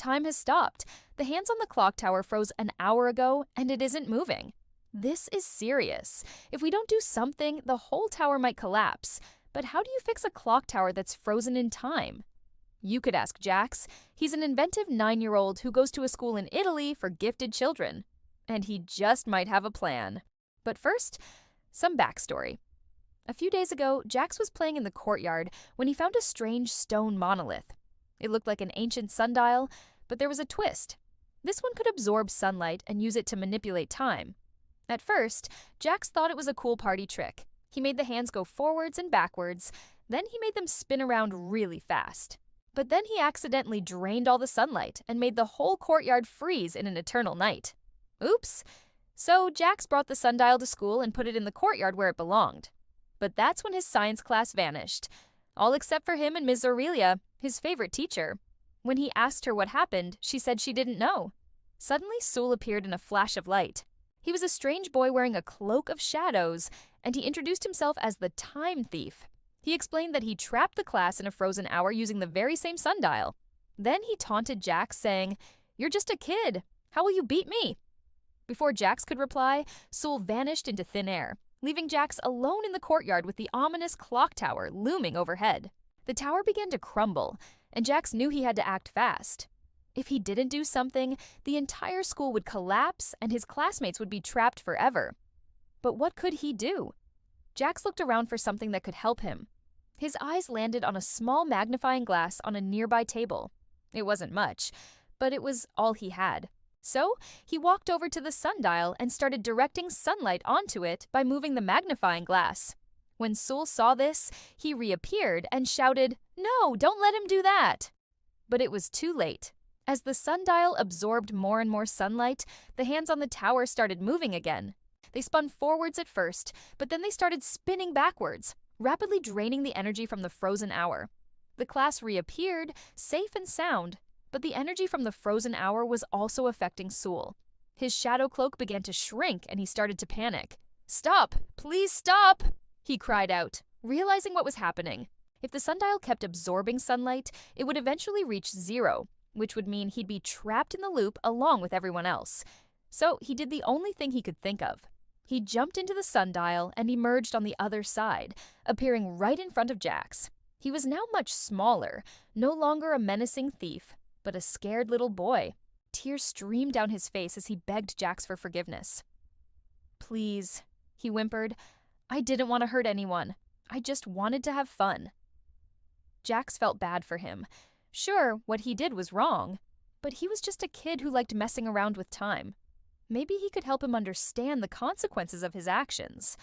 time has stopped. The hands on the clock tower froze an hour ago, and it isn't moving. This is serious. If we don't do something, the whole tower might collapse. But how do you fix a clock tower that's frozen in time? You could ask Jax. He's an inventive 9-year-old who goes to a school in Italy for gifted children. And he just might have a plan. But first, some backstory. A few days ago, Jax was playing in the courtyard when he found a strange stone monolith. It looked like an ancient sundial, but there was a twist. This one could absorb sunlight and use it to manipulate time. At first, Jax thought it was a cool party trick. He made the hands go forwards and backwards, then he made them spin around really fast. But then he accidentally drained all the sunlight and made the whole courtyard freeze in an eternal night. Oops! So Jax brought the sundial to school and put it in the courtyard where it belonged. But that's when his science class vanished. All except for him and Ms. Aurelia, his favorite teacher. When he asked her what happened, she said she didn't know. Suddenly, Sul appeared in a flash of light. He was a strange boy wearing a cloak of shadows, and he introduced himself as the Time Thief. He explained that he trapped the class in a frozen hour using the very same sundial. Then he taunted Jax, saying, "You're just a kid. How will you beat me?" Before Jax could reply, Sul vanished into thin air, leaving Jax alone in the courtyard with the ominous clock tower looming overhead. The tower began to crumble, and Jax knew he had to act fast. If he didn't do something, the entire school would collapse and his classmates would be trapped forever. But what could he do? Jax looked around for something that could help him. His eyes landed on a small magnifying glass on a nearby table. It wasn't much, but it was all he had. So he walked over to the sundial and started directing sunlight onto it by moving the magnifying glass. When Sul saw this, he reappeared and shouted, "No, don't let him do that!" But it was too late. As the sundial absorbed more and more sunlight, the hands on the tower started moving again. They spun forwards at first, but then they started spinning backwards, rapidly draining the energy from the frozen hour. The class reappeared, safe and sound, but the energy from the frozen hour was also affecting Sul. His shadow cloak began to shrink and he started to panic. "Stop! Please stop!" he cried out, realizing what was happening. If the sundial kept absorbing sunlight, it would eventually reach zero, which would mean he'd be trapped in the loop along with everyone else. So he did the only thing he could think of. He jumped into the sundial and emerged on the other side, appearing right in front of Jax. He was now much smaller, no longer a menacing thief, but a scared little boy. Tears streamed down his face as he begged Jax for forgiveness. "Please," he whimpered. "I didn't want to hurt anyone. I just wanted to have fun." Jax felt bad for him. Sure, what he did was wrong, but he was just a kid who liked messing around with time. Maybe he could help him understand the consequences of his actions.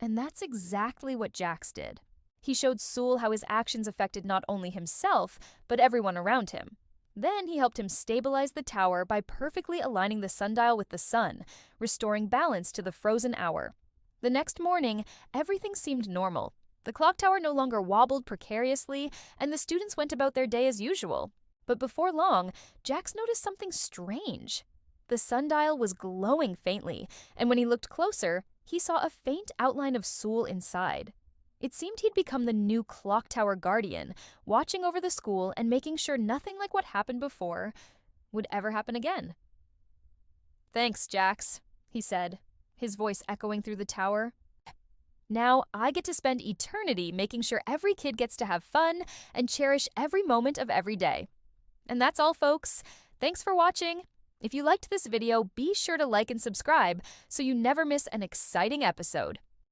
And that's exactly what Jax did. He showed Sul how his actions affected not only himself, but everyone around him. Then he helped him stabilize the tower by perfectly aligning the sundial with the sun, restoring balance to the frozen hour. The next morning, everything seemed normal. The clock tower no longer wobbled precariously, and the students went about their day as usual. But before long, Jax noticed something strange. The sundial was glowing faintly, and when he looked closer, he saw a faint outline of Sul inside. It seemed he'd become the new clock tower guardian, watching over the school and making sure nothing like what happened before would ever happen again. "Thanks, Jax," he said, his voice echoing through the tower. "Now I get to spend eternity making sure every kid gets to have fun and cherish every moment of every day." And that's all, folks. Thanks for watching. If you liked this video, be sure to like and subscribe so you never miss an exciting episode.